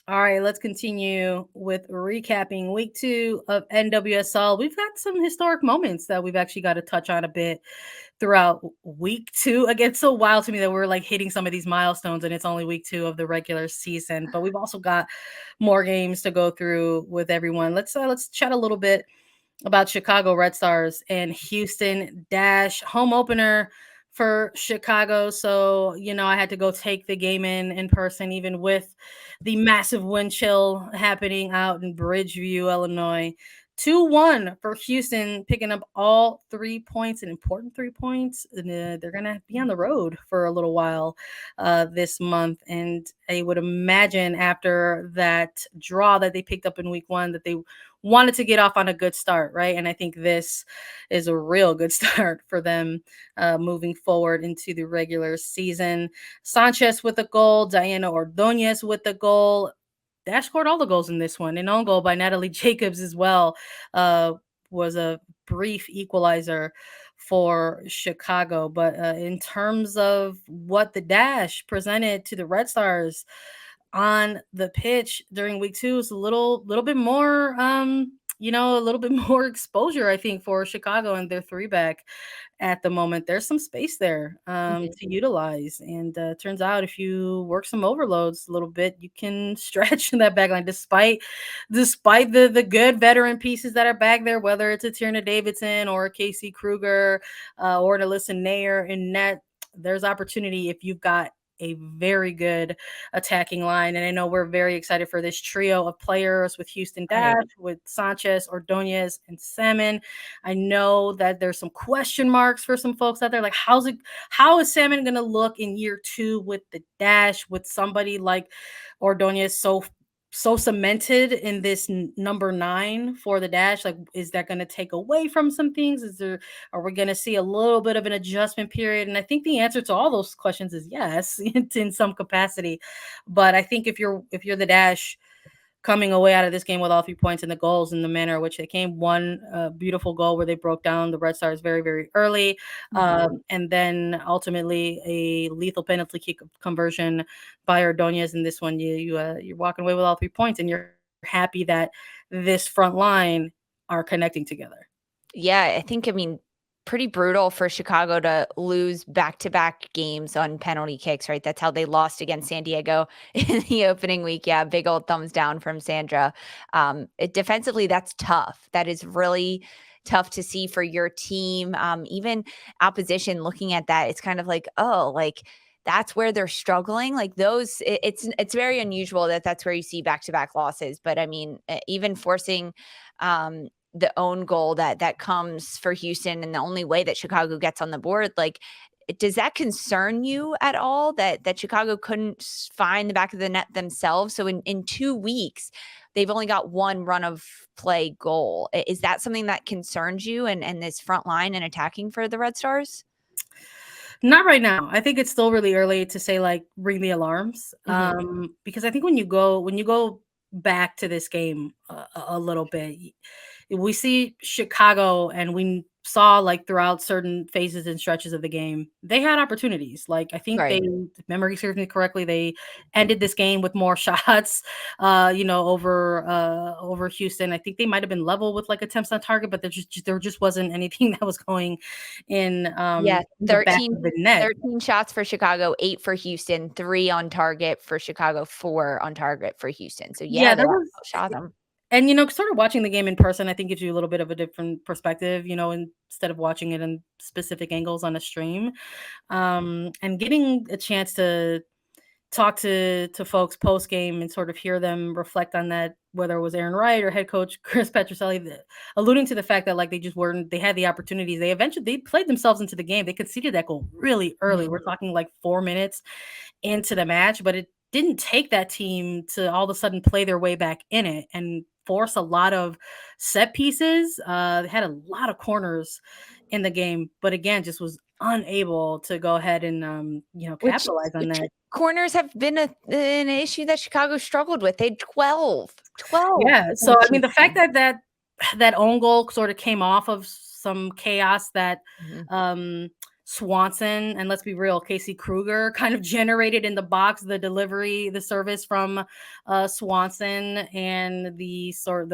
All right, let's continue with recapping week 2 of NWSL. We've got some historic moments that we've actually got to touch on a bit throughout week 2. Again, it's so wild to me that we're like hitting some of these milestones and it's only week 2 of the regular season, but we've also got more games to go through with everyone. Let's chat a little bit about Chicago Red Stars and Houston Dash home opener for Chicago. So, I had to go take the game in person, even with the massive wind chill happening out in Bridgeview, Illinois. 2-1 for Houston, picking up all 3 points, and important 3 points. And, they're going to be on the road for a little while this month. And I would imagine after that draw that they picked up in week 1 that they wanted to get off on a good start, right? And I think this is a real good start for them moving forward into the regular season. Sanchez with a goal, Diana Ordonez with a goal. Dash scored all the goals in this one. An own goal by Natalie Jacobs as well was a brief equalizer for Chicago. But in terms of what the Dash presented to the Red Stars on the pitch during week 2 is a little bit more a little bit more exposure, I think, for Chicago and their 3-back at the moment. There's some space there to utilize, and turns out if you work some overloads a little bit, you can stretch in that back line despite the good veteran pieces that are back there, whether it's a Tierna Davidson or a Casey Kruger or an Alyssa Nair in net. There's opportunity if you've got a very good attacking line. And I know we're very excited for this trio of players with Houston Dash, with Sanchez, Ordonez, and Salmon. I know that there's some question marks for some folks out there. Like, how is Salmon going to look in year 2 with the Dash, with somebody like Ordonez so cemented in this number 9 for the Dash? Like, is that going to take away from some things? Are we going to see a little bit of an adjustment period? And I think the answer to all those questions is yes, in some capacity. But I think if you're the Dash coming away out of this game with all 3 points and the goals in the manner in which they came, one beautiful goal where they broke down the Red Stars very, very early, and then ultimately a lethal penalty kick conversion by Ordonez. In this one, you're walking away with all 3 points, and you're happy that this front line are connecting together. Yeah, I mean, pretty brutal for Chicago to lose back-to-back games on penalty kicks, right? That's how they lost against San Diego in the opening week. Yeah, big old thumbs down from Sandra. Defensively, that's tough. That is really tough to see for your team. Even opposition looking at that, it's kind of like, oh, like that's where they're struggling. Like it's very unusual that that's where you see back-to-back losses. But I mean, even forcing the own goal that comes for Houston and the only way that Chicago gets on the board, like, does that concern you at all that Chicago couldn't find the back of the net themselves? So in 2 weeks, they've only got one run of play goal. Is that something that concerns you and this front line and attacking for the Red Stars? Not right now. I think it's still really early to say, like, ring the alarms. Because I think when you go back to this game a little bit, we see Chicago, and we saw, like, throughout certain phases and stretches of the game, they had opportunities. Like, I think Right. if memory serves me correctly, they ended this game with more shots, over Houston. I think they might have been level with, like, attempts on target, but there just wasn't anything that was going in Yeah, the back of the net. 13 shots for Chicago, 8 for Houston, 3 on target for Chicago, 4 on target for Houston. So yeah, Yeah, they there was. outshot them. And, sort of watching the game in person, I think gives you a little bit of a different perspective, instead of watching it in specific angles on a stream. And getting a chance to talk to folks post game and sort of hear them reflect on that, whether it was Aaron Wright or head coach Chris Petroselli, alluding to the fact that, like, they had the opportunities. They played themselves into the game. They conceded that goal really early. We're talking like 4 minutes into the match, but it didn't take that team to all of a sudden play their way back in it and force a lot of set pieces. They had a lot of corners in the game, but again, just was unable to go ahead and capitalize on that. Corners have been an issue that Chicago struggled with. They had 12. Yeah. So I mean, the fact that own goal sort of came off of some chaos that Swanson, and let's be real, Casey Kruger kind of generated in the box the delivery, the service from Swanson, and the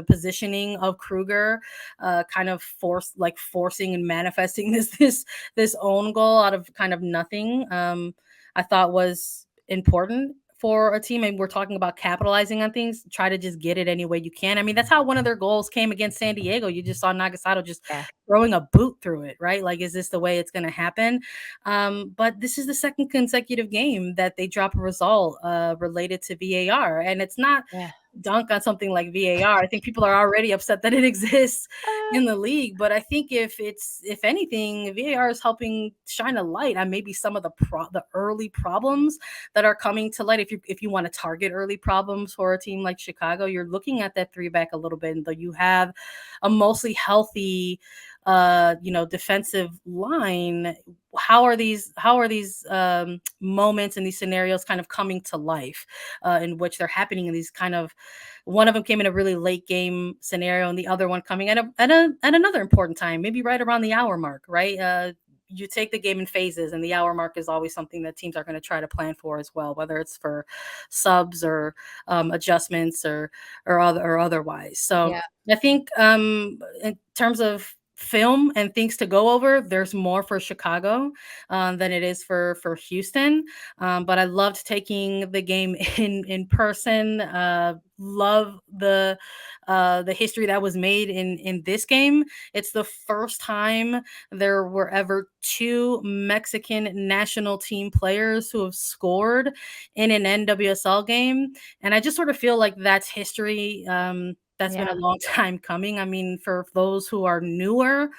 positioning of Kruger, kind of forcing and manifesting this own goal out of kind of nothing. I thought was important for a team, and we're talking about capitalizing on things. Try to just get it any way you can. I mean, that's how one of their goals came against San Diego. You just saw Nagasato just Yeah. throwing a boot through it, right? Like, is this the way it's going to happen? But this is the second consecutive game that they drop a result related to VAR, and it's not Yeah. dunk on something like VAR. I think people are already upset that it exists Uh, in the league, but I think if anything, VAR is helping shine a light on maybe some of the early problems that are coming to light. If you want to target early problems for a team like Chicago, you're looking at that three back a little bit, and though you have a mostly healthy defensive line, how are these moments and these scenarios kind of coming to life, in which they're happening in these kind of, one of them came in a really late game scenario, and the other one coming at another important time, maybe right around the hour mark, right? You take the game in phases, and the hour mark is always something that teams are going to try to plan for as well, whether it's for subs or adjustments or otherwise. So yeah. I think, in terms of film and things to go over, there's more for Chicago than it is for Houston. But I loved taking the game in person. Love the history that was made in this game. It's the first time there were ever two Mexican national team players who have scored in an NWSL game, and I just sort of feel like that's history. That's been a Yeah. long time coming. I mean, for those who are newer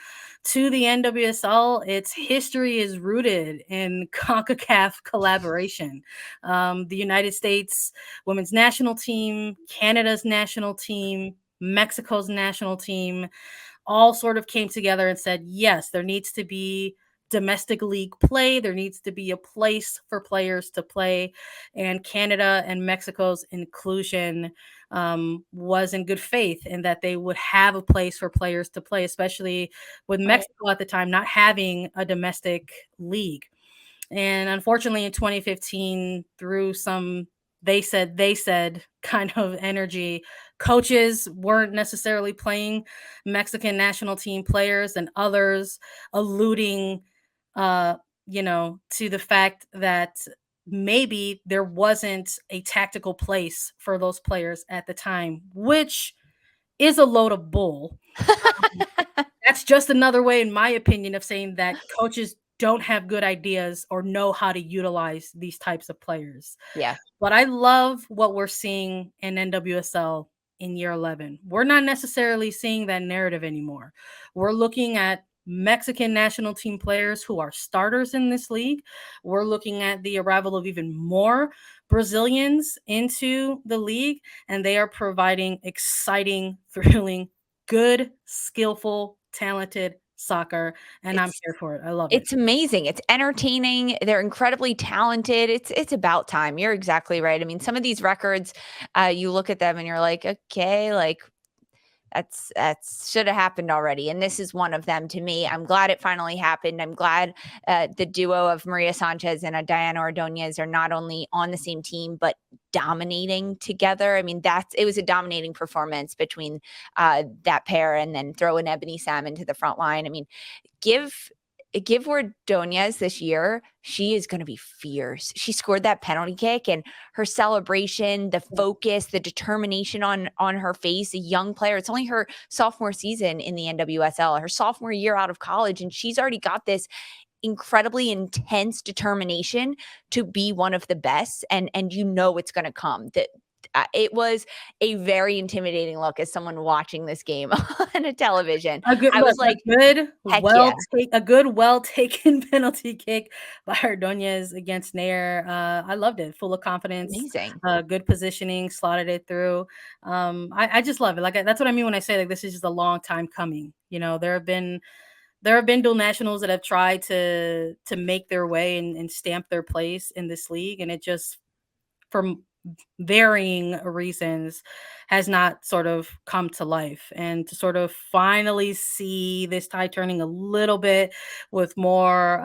to the NWSL, its history is rooted in CONCACAF collaboration. The United States women's national team, Canada's national team, Mexico's national team all sort of came together and said, yes, there needs to be domestic league play. There needs to be a place for players to play. And Canada and Mexico's inclusion was in good faith, in that they would have a place for players to play, especially with Right. Mexico at the time not having a domestic league. And unfortunately, in 2015, through some they said kind of energy, coaches weren't necessarily playing Mexican national team players, and others alluding, uh, to the fact that maybe there wasn't a tactical place for those players at the time, which is a load of bull. That's just another way, in my opinion, of saying that coaches don't have good ideas or know how to utilize these types of players. Yeah. But I love what we're seeing in NWSL in year 11. We're not necessarily seeing that narrative anymore. We're looking at Mexican national team players who are starters in this league. We're looking at the arrival of even more Brazilians into the league, and they are providing exciting, thrilling, good, skillful, talented soccer. And I'm It's here for it. I love it. It's amazing. It's entertaining. They're incredibly talented. It's about time. You're exactly right. I mean, some of these records, you look at them and you're like, okay, like that's should have happened already. And this is one of them to me. I'm glad it finally happened. I'm glad the duo of Maria Sanchez and Diana Ordonez are not only on the same team but dominating together. I mean, it was a dominating performance between that pair, and then throw in Ebony Salmon to the front line. I mean, give give Ordonez this year, she is going to be fierce. She scored that penalty kick, and her celebration, the focus, the determination on her face, a young player. It's only her sophomore season in the NWSL, her sophomore year out of college, and she's already got this incredibly intense determination to be one of the best, and it's going to come. That it was a very intimidating look as someone watching this game on a television. A good I look, was like, heck yeah, a good, well taken penalty kick by Ordonez against Nair. I loved it. Full of confidence, amazing. good positioning, slotted it through. I just love it. Like, that's what I mean when I say, like, this is just a long time coming. There have been dual nationals that have tried to make their way and stamp their place in this league, and it just, for varying reasons has not sort of come to life. And to sort of finally see this tide turning a little bit with more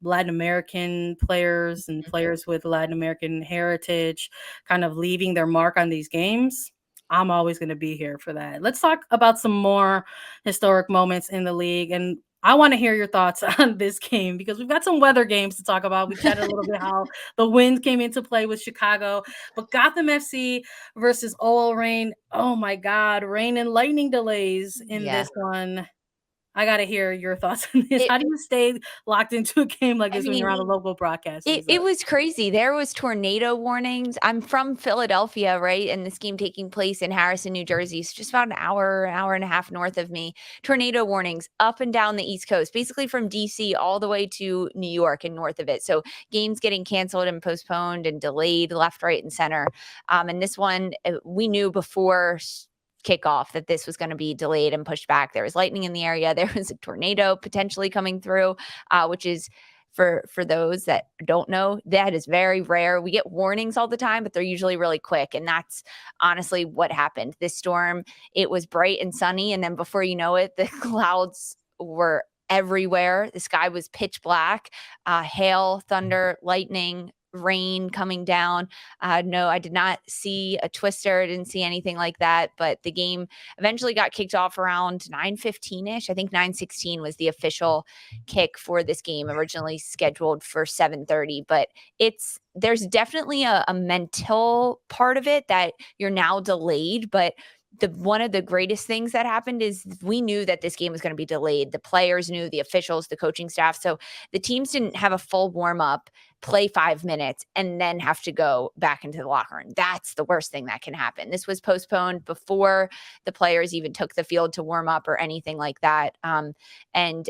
Latin American players and players with Latin American heritage kind of leaving their mark on these games, I'm always going to be here for that. Let's talk about some more historic moments in the league. And I want to hear your thoughts on this game because we've got some weather games to talk about. We chatted a little bit how the wind came into play with Chicago, but Gotham FC versus OL Reign. Oh my God, rain and lightning delays in Yeah. this one. I got to hear your thoughts on this. It How do you stay locked into a game like I this when you're mean, on a local broadcast? it was crazy. There was tornado warnings. I'm from Philadelphia, right? And this game taking place in Harrison, New Jersey. It's just about an hour and a half north of me. Tornado warnings up and down the East Coast, basically from DC all the way to New York and north of it. So games getting canceled and postponed and delayed left, right, and center. And this one, we knew before kickoff that this was going to be delayed and pushed back. There was lightning in the area. There was a tornado potentially coming through, which is for those that don't know, that is very rare. We get warnings all the time, but they're usually really quick. And that's honestly what happened. This storm, it was bright and sunny. And then before you know it, the clouds were everywhere. The sky was pitch black, hail, thunder, lightning, rain coming down. No, I did not see a twister. I didn't see anything like that. But the game eventually got kicked off around 9:15ish. I think 9:16 was the official kick for this game, originally scheduled for 7:30. But there's definitely a mental part of it that you're now delayed. But one of the greatest things that happened is we knew that this game was going to be delayed. The players knew, the officials, the coaching staff. So the teams didn't have a full warm up, play 5 minutes, and then have to go back into the locker room. That's the worst thing that can happen. This was postponed before the players even took the field to warm up or anything like that. And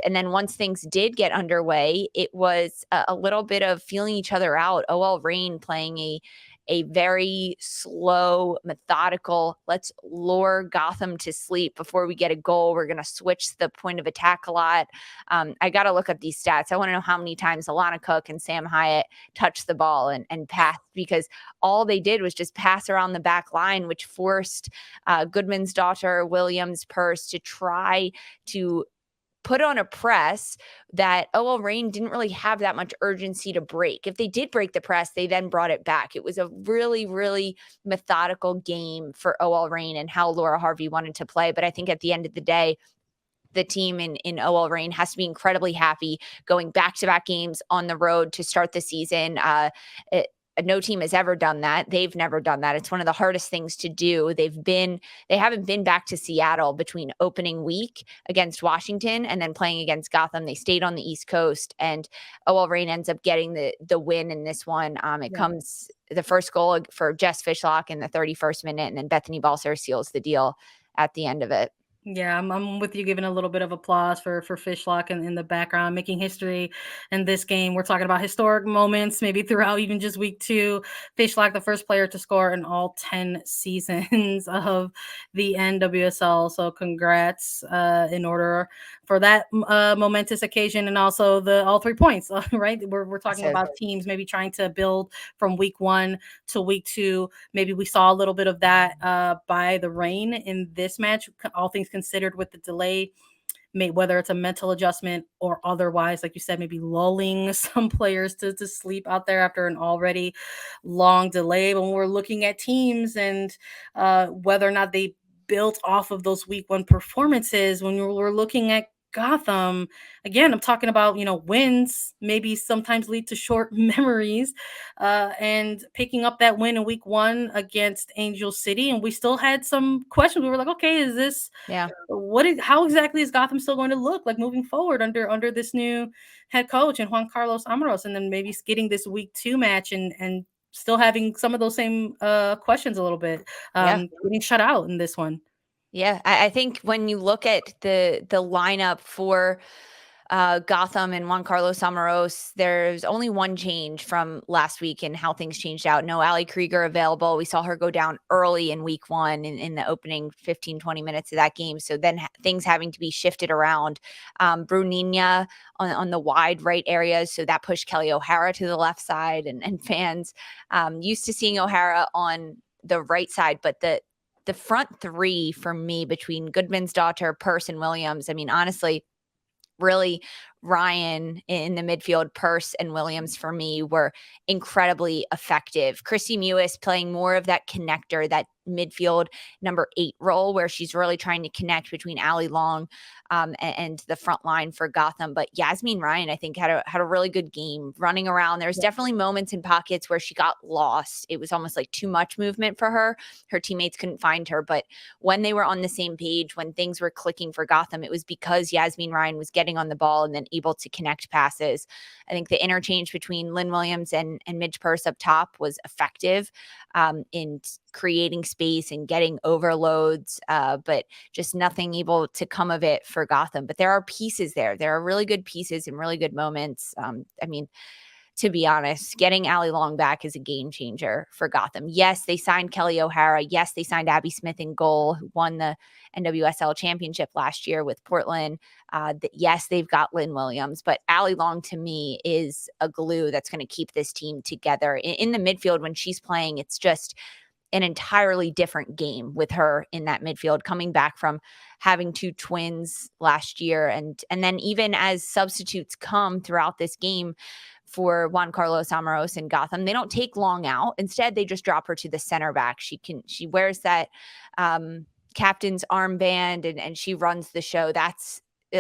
then once things did get underway, it was a little bit of feeling each other out. OL Reign playing a very slow, methodical, let's lure Gotham to sleep before we get a goal. We're going to switch the point of attack a lot. I got to look up these stats. I want to know how many times Alana Cook and Sam Hyatt touched the ball and passed, because all they did was just pass around the back line, which forced Goodman's daughter, Williams Purse, to try to put on a press that OL Reign didn't really have that much urgency to break. If they did break the press, they then brought it back. It was a really, really methodical game for OL Reign and how Laura Harvey wanted to play. But I think at the end of the day, the team in OL Reign has to be incredibly happy going back-to-back games on the road to start the season. No team has ever done that. They've never done that. It's one of the hardest things to do. They haven't been back to Seattle between opening week against Washington and then playing against Gotham. They stayed on the East Coast, and OL Reign ends up getting the win in this one. It comes the first goal for Jess Fishlock in the 31st minute, and then Bethany Balser seals the deal at the end of it. Yeah, I'm with you, giving a little bit of applause for Fishlock in the background, making history in this game. We're talking about historic moments, maybe throughout even just week 2. Fishlock, the first player to score in all 10 seasons of the NWSL. So congrats in order for that momentous occasion, and also all 3 points. Right, we're talking about teams maybe trying to build from week 1 to week 2. Maybe we saw a little bit of that by the Reign in this match. All things considered, with the delay, whether it's a mental adjustment or otherwise, like you said, maybe lulling some players to sleep out there after an already long delay. When we're looking at teams and whether or not they built off of those week 1 performances, when we're looking at Gotham, again, I'm talking about, wins maybe sometimes lead to short memories, and picking up that win in week 1 against Angel City. And we still had some questions. We were like, okay, is this, how exactly is Gotham still going to look like moving forward under this new head coach and Juan Carlos Amaros? And then maybe getting this week 2 match and still having some of those same questions a little bit, getting shut out in this one. Yeah, I think when you look at the lineup for Gotham and Juan Carlos Amaros, there's only one change from last week and how things changed out. No Ali Krieger available. We saw her go down early in week one in the opening 15, 20 minutes of that game. So then things having to be shifted around. Brunina on the wide right areas. So that pushed Kelly O'Hara to the left side, and fans used to seeing O'Hara on the right side, but the front three for me between Goodman's daughter, Purse, and Williams, I mean, honestly, really Ryan in the midfield, Purse and Williams for me were incredibly effective. Chrissy Mewis playing more of that connector, that midfield number 8 role where she's really trying to connect between Allie Long and the front line for Gotham. But Yasmin Ryan, I think, had a really good game running around. There's definitely moments in pockets where she got lost. It was almost like too much movement for her. Her teammates couldn't find her. But when they were on the same page, when things were clicking for Gotham, it was because Yasmin Ryan was getting on the ball and then able to connect passes. I think the interchange between Lynn Williams and Midge Purse up top was effective in creating space and getting overloads, but just nothing able to come of it for Gotham. But there are pieces there. There are really good pieces and really good moments. I mean, to be honest, getting Allie Long back is a game changer for Gotham. Yes, they signed Kelly O'Hara. Yes, they signed Abby Smith in goal, who won the NWSL championship last year with Portland. Yes, they've got Lynn Williams, but Allie Long to me is a glue that's going to keep this team together. In the midfield, when she's playing, it's just an entirely different game with her in that midfield, coming back from having 2 twins last year. And then even as substitutes come throughout this game for Juan Carlos Amaros and Gotham, they don't take Long out. Instead, they just drop her to the center back. She wears that captain's armband and she runs the show.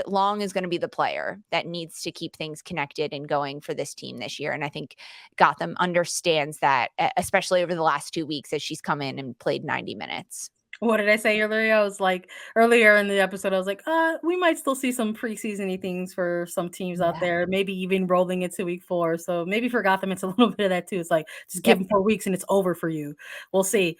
Long is going to be the player that needs to keep things connected and going for this team this year. And I think Gotham understands that, especially over the last 2 weeks as she's come in and played 90 minutes. What did I say earlier? I was like, earlier in the episode, I was like, we might still see some preseason-y things for some teams out Yeah. there, maybe even rolling into week 4. So maybe for Gotham, it's a little bit of that too. It's like, just give Yep. them 4 weeks and it's over for you. We'll see.